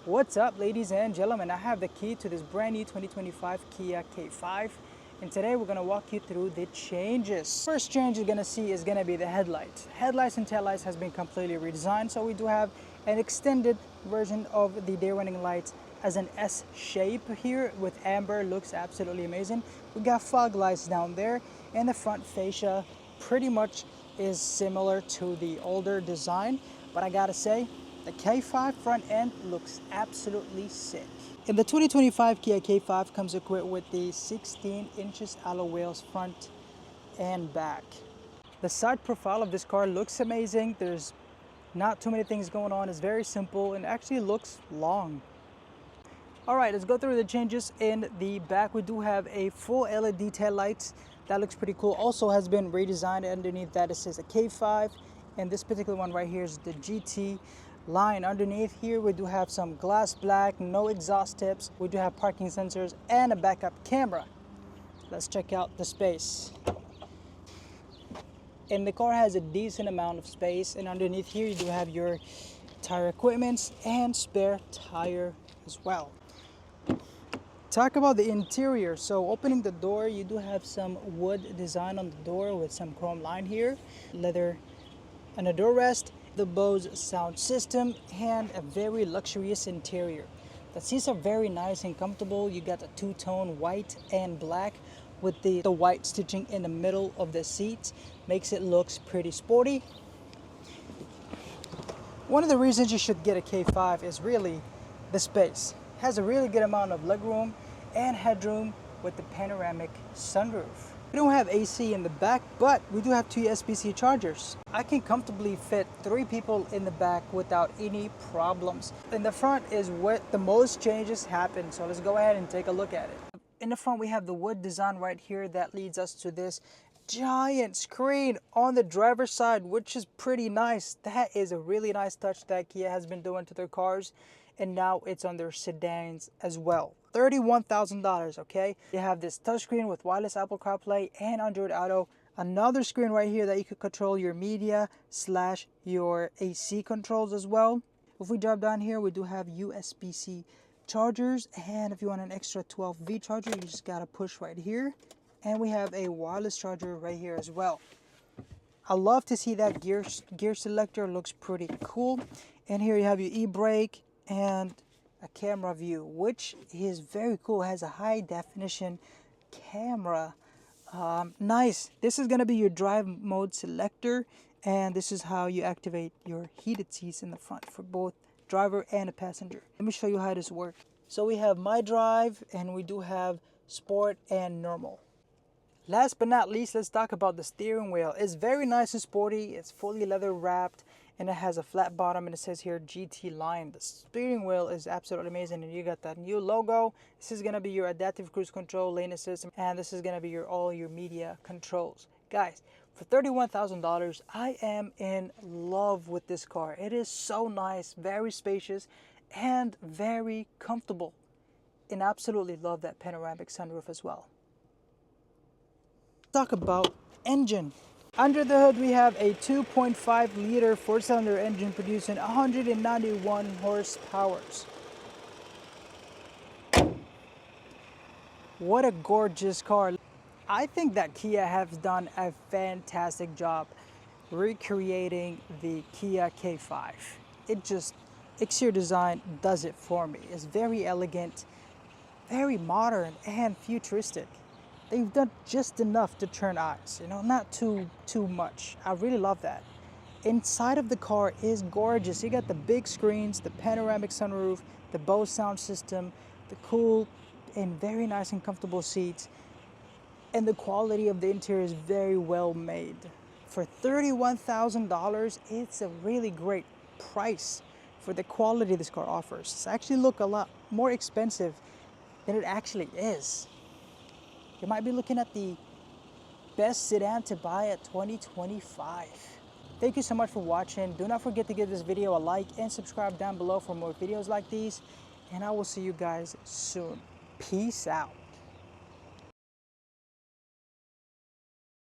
What's up, ladies and gentlemen? I have the key to this brand new 2025 Kia K5, and today we're going to walk you through the changes. First change you're going to see is going to be the headlights. Headlights and taillights has been completely redesigned, so we do have an extended version of the day running lights as an S shape here with amber. Looks absolutely amazing. We got fog lights down there, and the front fascia pretty much is similar to the older design, but I gotta say, the K5 front end looks absolutely sick. In the 2025 Kia K5 comes equipped with the 16 inches alloy wheels front and back. The side profile of this car looks amazing. There's not too many things going on. It's very simple and actually looks long. All right, let's go through the changes in the back. We do have a full LED tail lights. That looks pretty cool. Also has been redesigned. Underneath that it says a K5, and this particular one right here is the GT line. Underneath here we do have some glass black, no exhaust tips. We do have parking sensors and a backup camera. Let's check out the space. And the car has a decent amount of space, and underneath here you do have your tire equipment and spare tire as well. Talk about the interior. So opening the door, you do have some wood design on the door with some chrome line here, leather and a door rest, the Bose sound system, and a very luxurious interior. The seats are very nice and comfortable. You got a two-tone white and black with the white stitching in the middle of the seats. Makes it looks pretty sporty. One of the reasons you should get a K5 is really the space. It has a really good amount of legroom and headroom with the panoramic sunroof. We don't have AC in the back, but we do have two USB-C chargers. I can comfortably fit 3 people in the back without any problems. In the front is where the most changes happen, so let's go ahead and take a look at it. In the front we have the wood design right here that leads us to this giant screen on the driver's side, which is pretty nice. That is a really nice touch that Kia has been doing to their cars, and now it's on their sedans as well. $31,000, okay? You have this touchscreen with wireless Apple CarPlay and Android Auto. Another screen right here that you could control your media / your AC controls as well. If we drop down here, we do have USB-C chargers, and if you want an extra 12V charger, you just gotta push right here. And we have a wireless charger right here as well. I love to see that gear selector, looks pretty cool. And here you have your e-brake and a camera view, which is very cool. It has a high definition camera. Nice. This is going to be your drive mode selector, and this is how you activate your heated seats in the front for both driver and a passenger. Let me show you how this works. So we have My Drive, and we do have Sport and Normal. Last but not least, let's talk about the steering wheel. It's very nice and sporty. It's fully leather wrapped, and it has a flat bottom, and it says here GT line. The steering wheel is absolutely amazing, and you got that new logo. This is gonna be your adaptive cruise control, lane assist, and this is gonna be all your media controls. Guys, for $31,000, I am in love with this car. It is so nice, very spacious, and very comfortable. And absolutely love that panoramic sunroof as well. Talk about engine. Under the hood we have a 2.5 liter 4-cylinder engine producing 191 horsepower. What a gorgeous car. I think that Kia has done a fantastic job recreating the Kia K5. Exterior design does it for me. It's very elegant, very modern, and futuristic. They've done just enough to turn eyes, you know, not too much. I really love that. Inside of the car is gorgeous. You got the big screens, the panoramic sunroof, the Bose sound system, the cool and very nice and comfortable seats, and the quality of the interior is very well made. For $31,000, it's a really great price for the quality this car offers. It's actually look a lot more expensive than it actually is. You might be looking at the best sedan to buy at 2025. Thank you so much for watching. Do not forget to give this video a like and subscribe down below for more videos like these. And I will see you guys soon. Peace out.